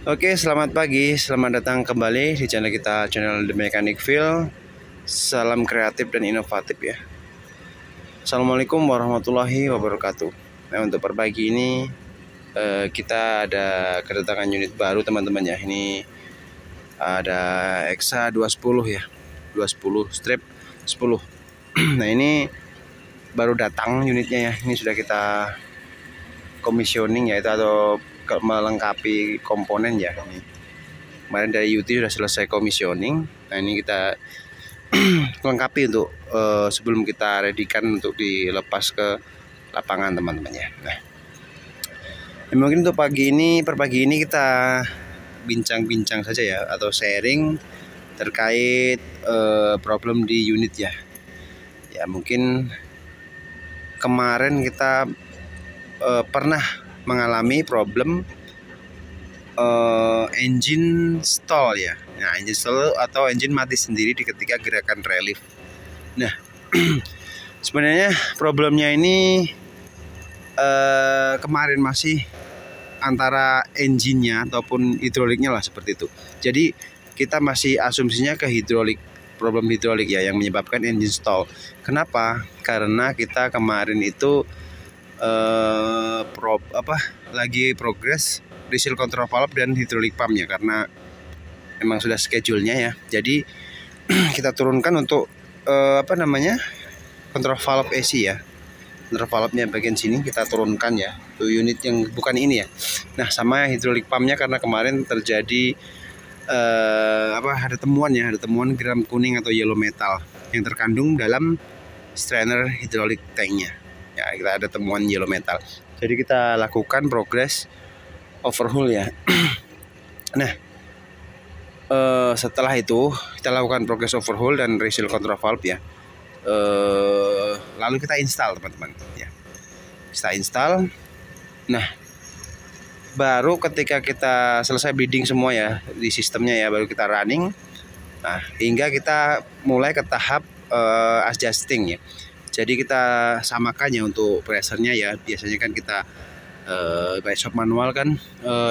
Oke, selamat pagi, selamat datang kembali di channel kita, channel The Mechanic Feel. Salam kreatif dan inovatif ya. Assalamualaikum warahmatullahi wabarakatuh. Nah, untuk per pagi ini kita ada kedatangan unit baru teman-teman ya. Ini ada Exa 210 ya, 210 strip 10. Nah, ini baru datang unitnya ya. Ini sudah kita commissioning ya, itu atau melengkapi komponen ya. Ini kemarin dari UT sudah selesai commissioning. Nah, ini kita lengkapi untuk sebelum kita readykan untuk dilepas ke lapangan teman-teman ya. Nah, mungkin untuk per pagi ini kita bincang-bincang saja ya, atau sharing terkait problem di unit ya. Ya, mungkin kemarin kita pernah mengalami problem engine stall ya. Nah, engine stall atau engine mati sendiri ketika gerakan relief. Nah, sebenarnya problemnya ini kemarin masih antara engine-nya ataupun hidroliknya lah, seperti itu. Jadi kita masih asumsinya ke hidrolik, problem hidrolik ya yang menyebabkan engine stall. Kenapa? Karena kita kemarin itu lagi progres reseal control valve dan hidrolik pumpnya, karena memang sudah schedule-nya ya. Jadi kita turunkan untuk control valve AC ya. Control valve-nya bagian sini kita turunkan ya. Itu unit yang bukan ini ya. Nah, sama hidrolik pumpnya karena kemarin terjadi ada temuan gram kuning atau yellow metal yang terkandung dalam strainer hidrolik tanknya. Ya, kita ada temuan yellow metal. Jadi kita lakukan progress overhaul ya. Nah, setelah itu kita lakukan progress overhaul dan reseal control valve ya. Lalu kita install teman-teman ya. Kita install. Nah, baru ketika kita selesai bleeding semua ya di sistemnya ya, baru kita running. Nah, hingga kita mulai ke tahap adjusting ya. Jadi kita samakan ya untuk pressure-nya ya. Biasanya kan kita pakai shop manual kan,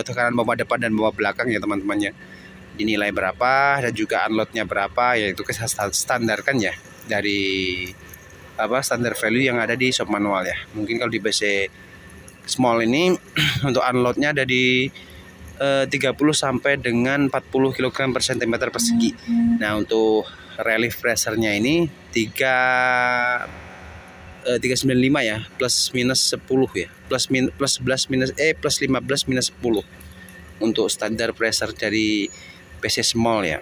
tekanan bawah depan dan bawah belakang ya teman-teman ya, dinilai berapa dan juga unloadnya berapa ya, itu kita standarkan ya dari standar value yang ada di shop manual ya. Mungkin kalau di BC small ini untuk unloadnya ada di 30 sampai dengan 40 kg per cm persegi. Nah, untuk relief pressure-nya ini 395 ya, plus minus 10 ya, plus 11 minus plus 15 minus 10 untuk standar pressure dari PC small ya.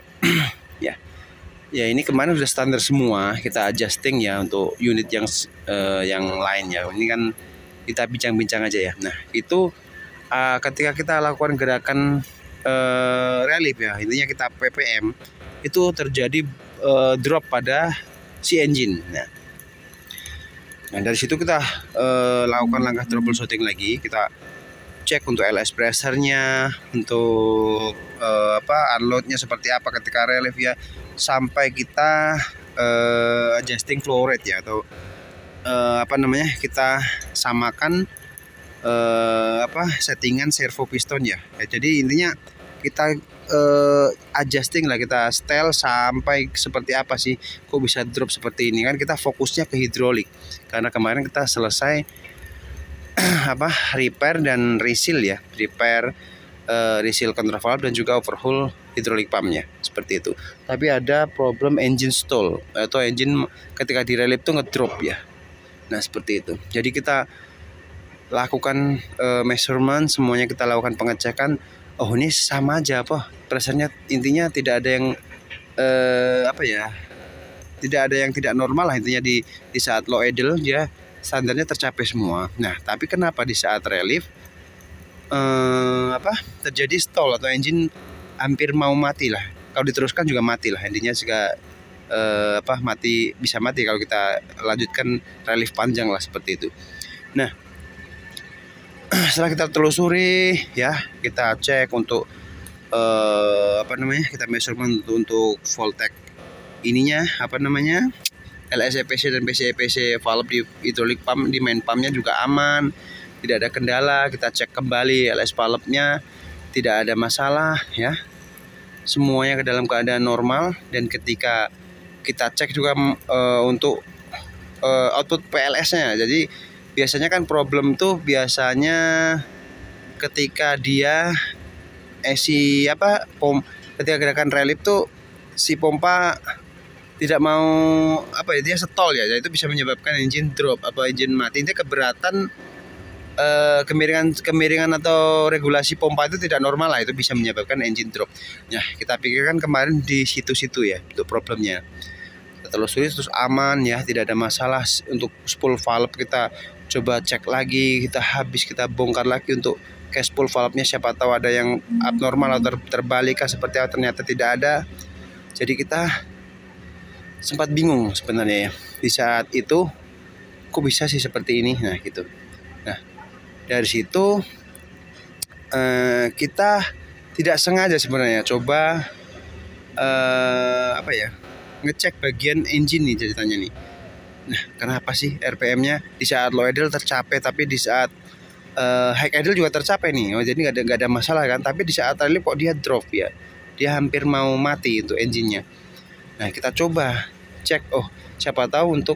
Ya, ini kemarin sudah standar semua, kita adjusting ya untuk unit yang lain ya. Ini kan kita bincang-bincang aja ya. Nah, itu ketika kita lakukan gerakan relief ya, intinya kita PPM, itu terjadi drop pada si engine. Nah, dari situ kita lakukan langkah troubleshooting lagi. Kita cek untuk LS pressure-nya, untuk unload-nya seperti apa ketika relief ya, sampai kita adjusting flow rate ya, atau kita samakan settingan servo piston ya. Jadi intinya kita adjusting lah, kita setel sampai seperti apa sih, kok bisa drop seperti ini kan. Kita fokusnya ke hidrolik karena kemarin kita selesai repair dan reseal ya, reseal control valve dan juga overhaul hidrolik pumpnya, seperti itu. Tapi ada problem engine stall, atau engine ketika di relief tuh ngedrop ya. Nah, seperti itu. Jadi kita lakukan measurement, semuanya kita lakukan pengecekan. Oh, ini sama aja pressure-nya, intinya tidak ada yang tidak ada yang tidak normal lah intinya. Di saat low idle dia standarnya tercapai semua. Nah, tapi kenapa di saat relief terjadi stall atau engine hampir mau mati lah. Kalau diteruskan juga mati lah, intinya juga bisa mati kalau kita lanjutkan relief panjang lah, seperti itu. Nah, setelah kita telusuri ya, kita cek untuk kita measurement untuk voltage ininya LS-EPC dan PC-EPC valve di hidrolik pump, di main pumpnya juga aman, tidak ada kendala. Kita cek kembali LS valve-nya tidak ada masalah ya, semuanya ke dalam keadaan normal. Dan ketika kita cek juga untuk output PLS-nya, jadi biasanya kan problem tuh biasanya ketika dia ketika gerakan relief tuh si pompa tidak mau dia stall ya, itu bisa menyebabkan engine drop engine mati. Ini keberatan kemiringan atau regulasi pompa itu tidak normal lah, itu bisa menyebabkan engine drop. Nah, kita pikirkan kemarin di situ-situ ya untuk problemnya. Kita telusuri terus aman ya, tidak ada masalah. Untuk spool valve kita coba cek lagi, kita bongkar lagi untuk case spool valve-nya, siapa tahu ada yang abnormal atau terbalik seperti apa, ternyata tidak ada. Jadi kita sempat bingung sebenarnya ya di saat itu, kok bisa sih seperti ini. Nah gitu. Nah dari situ kita tidak sengaja sebenarnya coba ngecek bagian engine nih ceritanya nih. Nah kenapa sih RPM-nya di saat low idle tercapai, tapi di saat high idle juga tercapai nih. Jadi nggak ada masalah kan, tapi di saat relief kok dia drop ya, dia hampir mau mati untuk engine-nya. Nah kita coba cek, siapa tahu untuk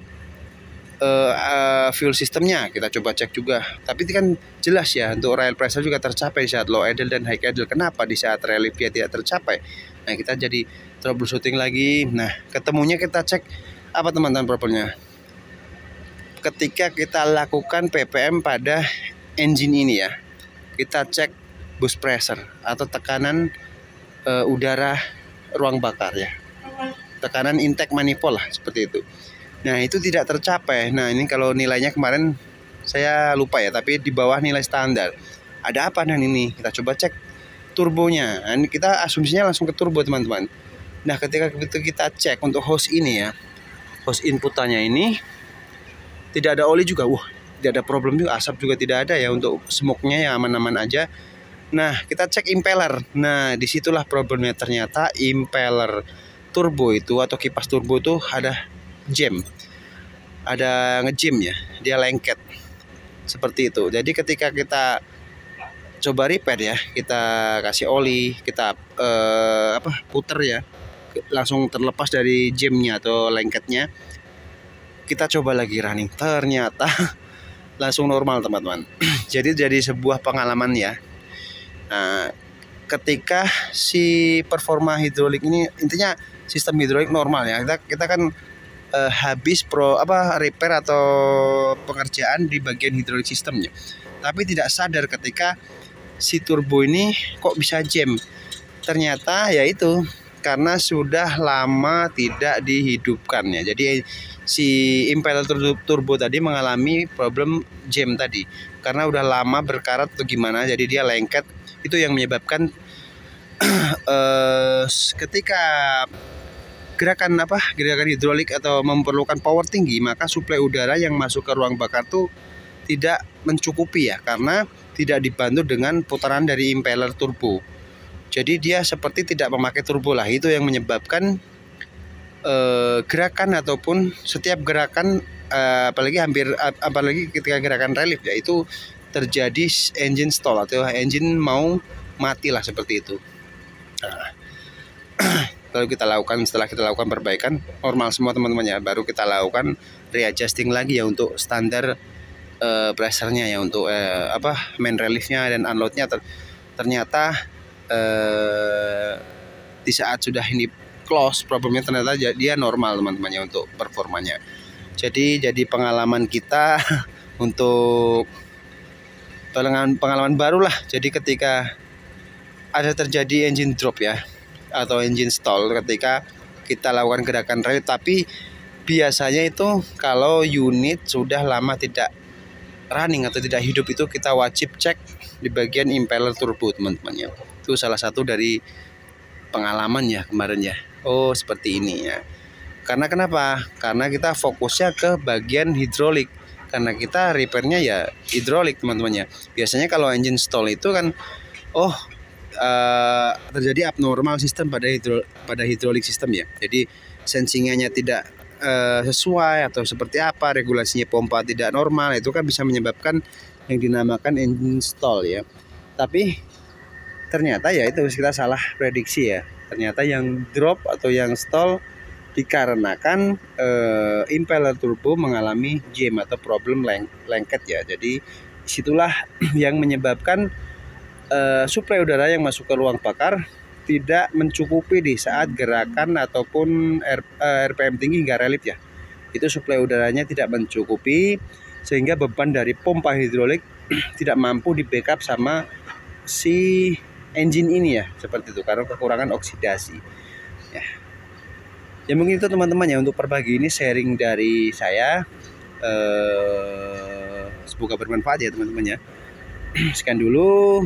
fuel sistemnya kita coba cek juga. Tapi itu kan jelas ya, untuk rail pressure juga tercapai di saat low idle dan high idle. Kenapa di saat relief dia tidak tercapai? Nah kita jadi troubleshooting lagi. Nah ketemunya kita cek apa teman-teman problemnya. Ketika kita lakukan PPM pada engine ini ya, kita cek boost pressure atau tekanan udara ruang bakar ya, tekanan intake manifold lah seperti itu. Nah itu tidak tercapai. Nah ini kalau nilainya kemarin saya lupa ya, tapi di bawah nilai standar. Ada apa dan ini? Kita coba cek turbonya. Nah, ini kita asumsinya langsung ke turbo teman-teman. Nah ketika kita cek untuk hose ini ya, hose inputannya ini tidak ada oli juga. Tidak ada problem juga, asap juga tidak ada ya, untuk smoke-nya ya aman-aman aja. Nah kita cek impeller. Nah disitulah problemnya, ternyata impeller turbo itu atau kipas turbo itu ada jam, ada ngejam ya, dia lengket seperti itu. Jadi ketika kita coba repair ya, kita kasih oli, kita puter ya, langsung terlepas dari jamnya atau lengketnya. Kita coba lagi running, ternyata langsung normal teman-teman. Jadi sebuah pengalaman ya. Nah, ketika si performa hidrolik ini, intinya sistem hidrolik normal ya, kita kan habis repair atau pengerjaan di bagian hidrolik sistemnya, tapi tidak sadar ketika si turbo ini kok bisa jam. Ternyata yaitu karena sudah lama tidak dihidupkan ya. Jadi si impeller turbo tadi mengalami problem jam tadi karena udah lama berkarat atau gimana, jadi dia lengket. Itu yang menyebabkan ketika gerakan hidrolik atau memerlukan power tinggi, maka suplai udara yang masuk ke ruang bakar tuh tidak mencukupi ya, karena tidak dibantu dengan putaran dari impeller turbo. Jadi dia seperti tidak memakai turbo lah. Itu yang menyebabkan gerakan ataupun setiap gerakan, apalagi ketika gerakan relief ya, itu terjadi engine stall atau engine mau mati lah seperti itu. Nah, lalu setelah kita lakukan perbaikan normal semua teman-teman ya, baru kita lakukan readjusting lagi ya untuk standar pressure-nya ya, untuk main relief-nya dan unload-nya. Ternyata di saat sudah ini close problemnya, ternyata dia normal teman-teman ya untuk performanya. Jadi pengalaman kita untuk pengalaman baru lah. Jadi ketika ada terjadi engine drop ya atau engine stall ketika kita lakukan gerakan relief, tapi biasanya itu kalau unit sudah lama tidak running atau tidak hidup, itu kita wajib cek di bagian impeller turbo teman-teman ya. Itu salah satu dari pengalaman ya kemarin ya. Oh seperti ini ya. Karena kenapa? Karena kita fokusnya ke bagian hidrolik, karena kita repairnya ya hidrolik teman-teman ya. Biasanya kalau engine stall itu kan terjadi abnormal sistem pada hidrolik sistem ya. Jadi sensingnya tidak sesuai atau seperti apa, regulasinya pompa tidak normal, itu kan bisa menyebabkan yang dinamakan engine stall ya. Tapi ternyata ya itu kita salah prediksi ya. Ternyata yang drop atau yang stall dikarenakan impeller turbo mengalami jam atau problem lengket ya. Jadi disitulah yang menyebabkan suplai udara yang masuk ke ruang bakar tidak mencukupi di saat gerakan ataupun RPM tinggi hingga relief ya. Itu suplai udaranya tidak mencukupi sehingga beban dari pompa hidrolik tidak mampu di backup sama si engine ini ya, seperti itu karena kekurangan oksidasi ya. Ya mungkin itu teman-teman ya untuk berbagi ini sharing dari saya, semoga bermanfaat ya teman-teman ya. Sekian dulu,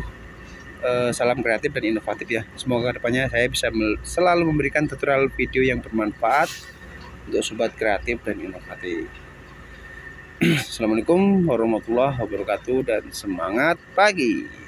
salam kreatif dan inovatif ya. Semoga kedepannya saya bisa selalu memberikan tutorial video yang bermanfaat untuk sobat kreatif dan inovatif. Assalamualaikum warahmatullahi wabarakatuh dan semangat pagi.